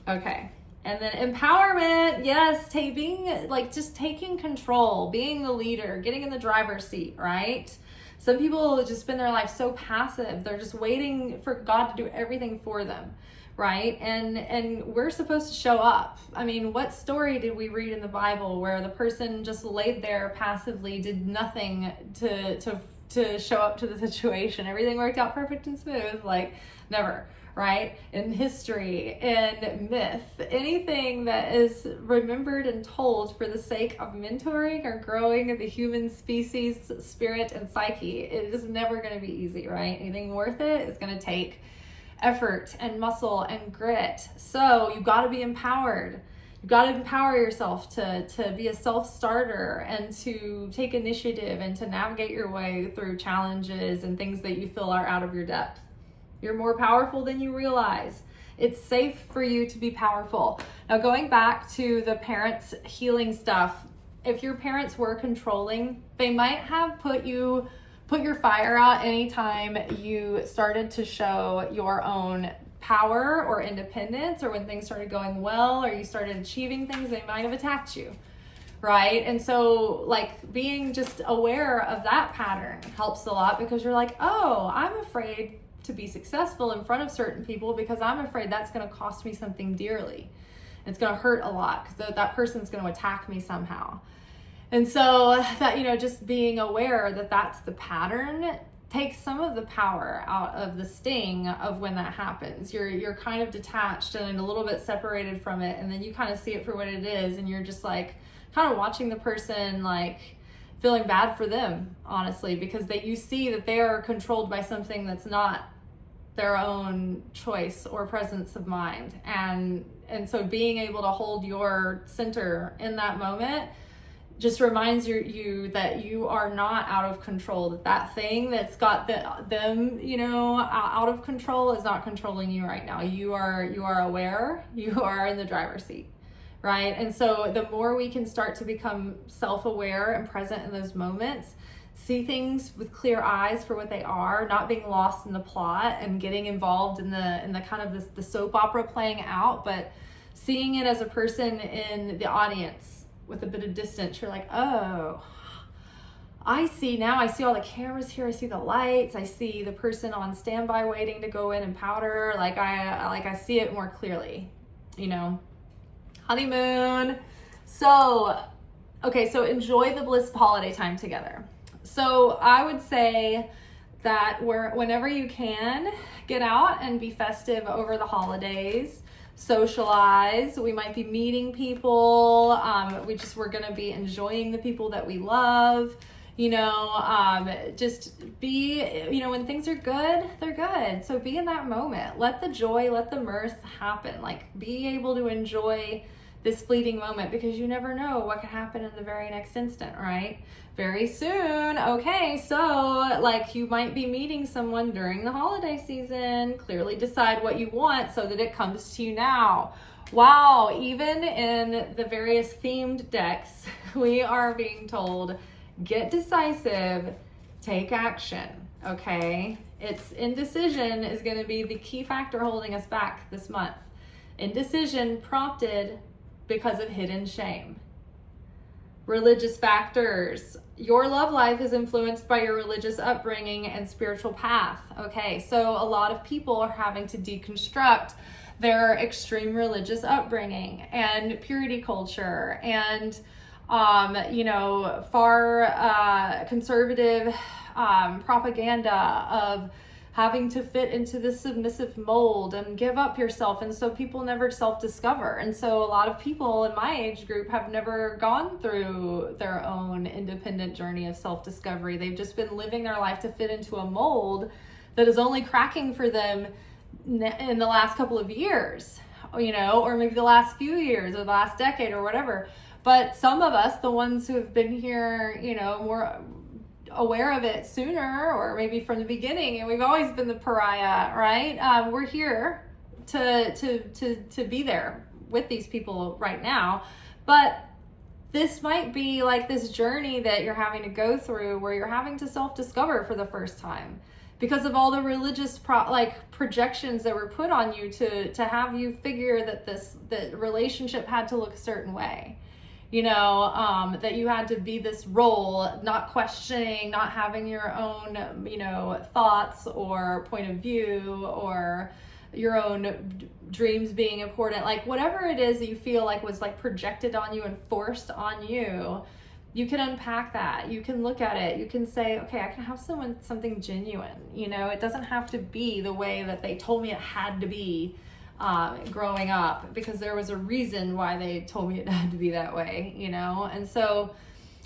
Okay. And then empowerment. Yes, just taking control, being the leader, getting in the driver's seat, right? Some people just spend their life so passive. They're just waiting for God to do everything for them, right? And we're supposed to show up. I mean, what story did we read in the Bible where the person just laid there passively, did nothing to show up to the situation? Everything worked out perfect and smooth? Like, never, right? In history, in myth, anything that is remembered and told for the sake of mentoring or growing the human species, spirit, and psyche, it is never going to be easy, right? Anything worth it is going to take effort and muscle and grit. So you've got to be empowered. You've got to empower yourself to be a self-starter and to take initiative and to navigate your way through challenges and things that you feel are out of your depth. You're more powerful than you realize. It's safe for you to be powerful. Now, going back to the parents healing stuff, if your parents were controlling, they might have put your fire out anytime you started to show your own power or independence, or when things started going well or you started achieving things, they might have attacked you, right? And so, like, being just aware of that pattern helps a lot, because you're like, oh, I'm afraid to be successful in front of certain people because I'm afraid that's going to cost me something dearly. It's going to hurt a lot because that person's going to attack me somehow. And so that, just being aware that that's the pattern takes some of the power out of the sting of when that happens. You're kind of detached and a little bit separated from it, and then you kind of see it for what it is, and you're just like kind of watching the person, like feeling bad for them, honestly, because you see that they are controlled by something that's not their own choice or presence of mind. And so being able to hold your center in that moment just reminds you that you are not out of control, that thing that's got them, you know, out of control is not controlling you right now. You are aware, you are in the driver's seat, right? And so the more we can start to become self-aware and present in those moments, see things with clear eyes for what they are, not being lost in the plot and getting involved in the kind of the soap opera playing out, but seeing it as a person in the audience with a bit of distance. You're like, oh, I see now. I see all the cameras here. I see the lights. I see the person on standby waiting to go in and powder. Like I see it more clearly, you know. Honeymoon. So, okay, so enjoy the blissful holiday time together. So I would say that whenever you can, get out and be festive over the holidays. Socialize. We might be meeting people. We're going to be enjoying the people that we love. You know, just be, you know, when things are good, they're good. So be in that moment. Let the joy, let the mirth happen. Like, be able to enjoy this fleeting moment, because you never know what could happen in the very next instant, right? Very soon. Okay, so like you might be meeting someone during the holiday season. Clearly decide what you want so that it comes to you now. Wow, even in the various themed decks, we are being told, get decisive, take action, okay? It's indecision is going to be the key factor holding us back this month. Indecision prompted because of hidden shame. Religious factors. Your love life is influenced by your religious upbringing and spiritual path. Okay, so a lot of people are having to deconstruct their extreme religious upbringing and purity culture and, you know, far conservative propaganda of having to fit into this submissive mold and give up yourself. And so people never self-discover. And so a lot of people in my age group have never gone through their own independent journey of self-discovery. They've just been living their life to fit into a mold that is only cracking for them in the last couple of years, you know, or maybe the last few years or the last decade or whatever. But some of us, the ones who have been here, you know, more aware of it sooner, or maybe from the beginning, and we've always been the pariah, right? We're here to be there with these people right now, but this might be like this journey that you're having to go through where you're having to self-discover for the first time because of all the religious projections that were put on you to have you figure that that relationship had to look a certain way. You know, that you had to be this role, not questioning, not having your own, you know, thoughts or point of view or your own dreams being important. Like whatever it is that you feel like was like projected on you and forced on you, you can unpack that. You can look at it. You can say, okay, I can have something genuine. You know, it doesn't have to be the way that they told me it had to be. Growing up, because there was a reason why they told me it had to be that way, you know. And so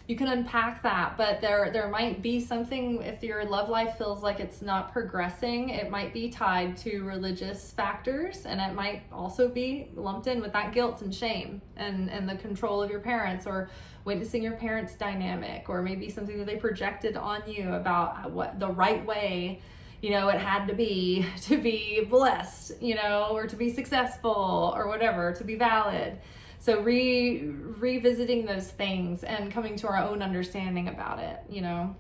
you can unpack that, but there might be something, if your love life feels like it's not progressing, it might be tied to religious factors, and it might also be lumped in with that guilt and shame and the control of your parents, or witnessing your parents' dynamic, or maybe something that they projected on you about what the right way, you know, it had to be blessed, you know, or to be successful or whatever, to be valid. So revisiting those things and coming to our own understanding about it, you know.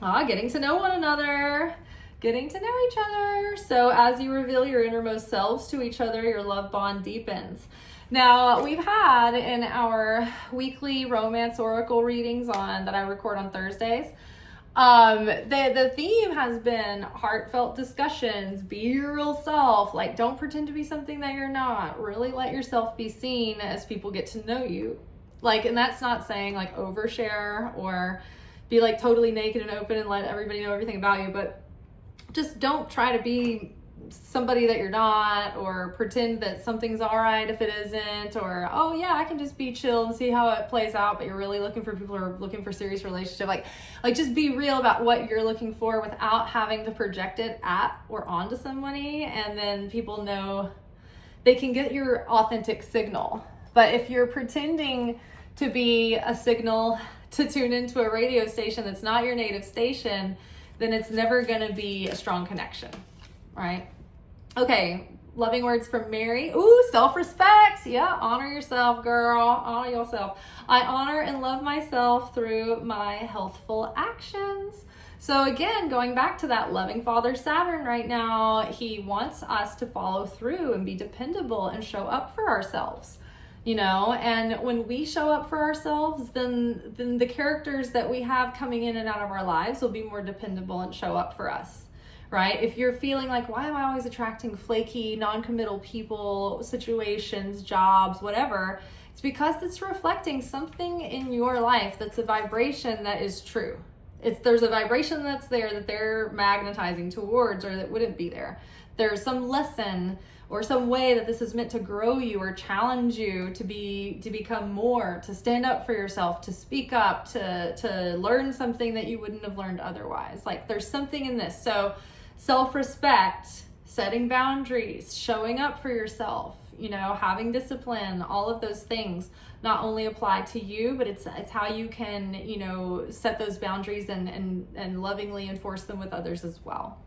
Getting to know one another, getting to know each other. So as you reveal your innermost selves to each other, your love bond deepens. Now, we've had in our weekly romance oracle readings that I record on Thursdays, the theme has been heartfelt discussions, be your real self, like don't pretend to be something that you're not, really let yourself be seen as people get to know you. Like, and that's not saying like overshare or be like totally naked and open and let everybody know everything about you, but just don't try to be somebody that you're not, or pretend that something's all right if it isn't, or, oh yeah, I can just be chill and see how it plays out, but you're really looking for people who are looking for serious relationship. Like just be real about what you're looking for without having to project it at or onto somebody, and then people know they can get your authentic signal. But if you're pretending to be a signal to tune into a radio station that's not your native station, then it's never going to be a strong connection, right? Okay, loving words from Mary. Ooh, self-respect. Yeah, honor yourself, girl. Honor yourself. I honor and love myself through my healthful actions. So again, going back to that loving Father Saturn right now, he wants us to follow through and be dependable and show up for ourselves. You know, and when we show up for ourselves, then the characters that we have coming in and out of our lives will be more dependable and show up for us, right? If you're feeling like, why am I always attracting flaky, non-committal people, situations, jobs, whatever, it's because it's reflecting something in your life that's a vibration that is true. There's a vibration that's there that they're magnetizing towards, or that wouldn't be there. There's some lesson or some way that this is meant to grow you or challenge you to become more, to stand up for yourself, to speak up, to learn something that you wouldn't have learned otherwise. Like there's something in this. So self-respect, setting boundaries, showing up for yourself, you know, having discipline, all of those things not only apply to you, but it's how you can, you know, set those boundaries and lovingly enforce them with others as well.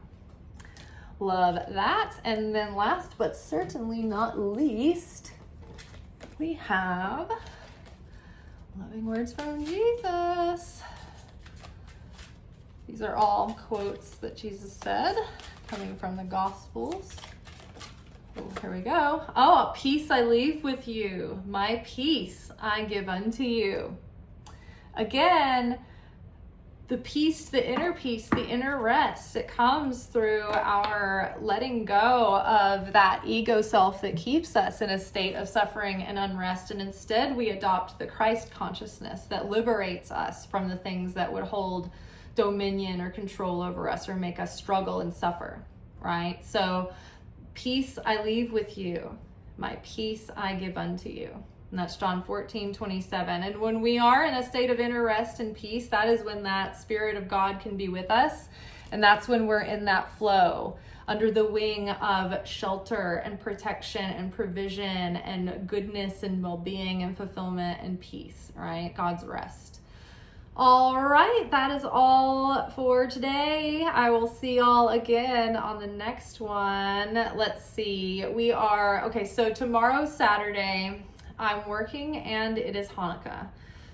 Love that. And then last but certainly not least, we have loving words from Jesus. These are all quotes that Jesus said coming from the Gospels. Oh, here we go. Oh, peace I leave with you. My peace I give unto you. Again, the peace, the inner rest, it comes through our letting go of that ego self that keeps us in a state of suffering and unrest. And instead we adopt the Christ consciousness that liberates us from the things that would hold dominion or control over us or make us struggle and suffer, right? So peace I leave with you, my peace I give unto you. And that's John 14:27. And when we are in a state of inner rest and peace, that is when that Spirit of God can be with us. And that's when we're in that flow, under the wing of shelter and protection and provision and goodness and well-being and fulfillment and peace, right? God's rest. All right, that is all for today. I will see y'all again on the next one. Let's see. So tomorrow's Saturday. I'm working and it is Hanukkah.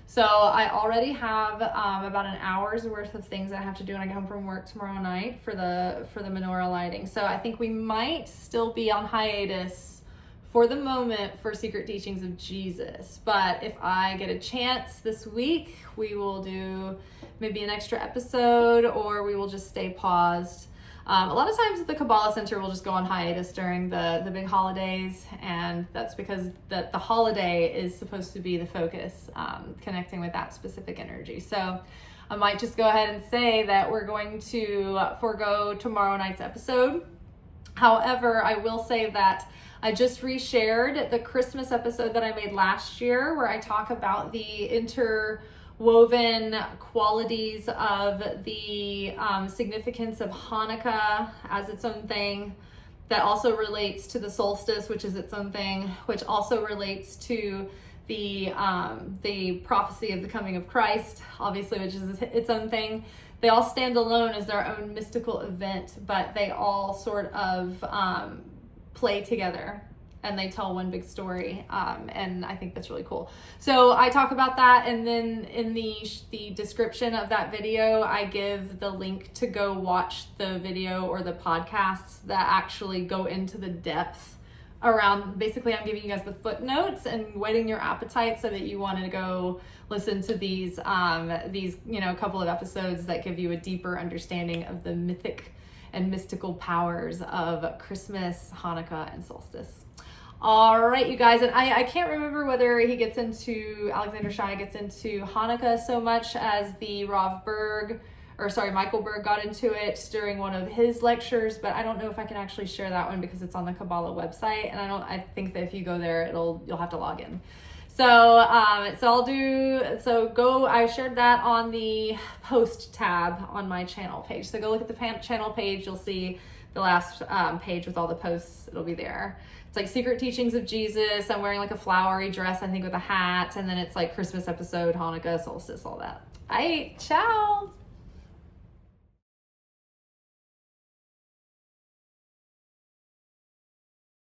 So I already have about an hour's worth of things I have to do when I get home from work tomorrow night for the menorah lighting. So I think we might still be on hiatus for the moment for Secret Teachings of Jesus. But if I get a chance this week, we will do maybe an extra episode, or we will just stay paused. A lot of times the Kabbalah Center will just go on hiatus during the big holidays, and that's because the holiday is supposed to be the focus, connecting with that specific energy. So I might just go ahead and say that we're going to forego tomorrow night's episode. However, I will say that I just reshared the Christmas episode that I made last year, where I talk about the interwoven qualities of the significance of Hanukkah as its own thing, that also relates to the solstice, which is its own thing, which also relates to the prophecy of the coming of Christ, obviously, which is its own thing. They all stand alone as their own mystical event, but they all sort of play together and they tell one big story, and I think that's really cool. So I talk about that, and then in the description of that video, I give the link to go watch the video or the podcasts that actually go into the depth around. Basically, I'm giving you guys the footnotes and whetting your appetite so that you want to go listen to these couple of episodes that give you a deeper understanding of the mythic and mystical powers of Christmas, Hanukkah, and solstice. All right, you guys, and I can't remember whether Alexander Shai gets into Hanukkah so much as the Rav Berg Michael Berg got into it during one of his lectures, but I don't know if I can actually share that one because it's on the Kabbalah website, and I think that if you go there, you'll have to log in. So I shared that on the post tab on my channel page. So go look at the channel page. You'll see the last page with all the posts. It'll be there. It's like Secret Teachings of Jesus. I'm wearing like a flowery dress, I think, with a hat. And then it's like Christmas episode, Hanukkah, solstice, all that. All right, ciao.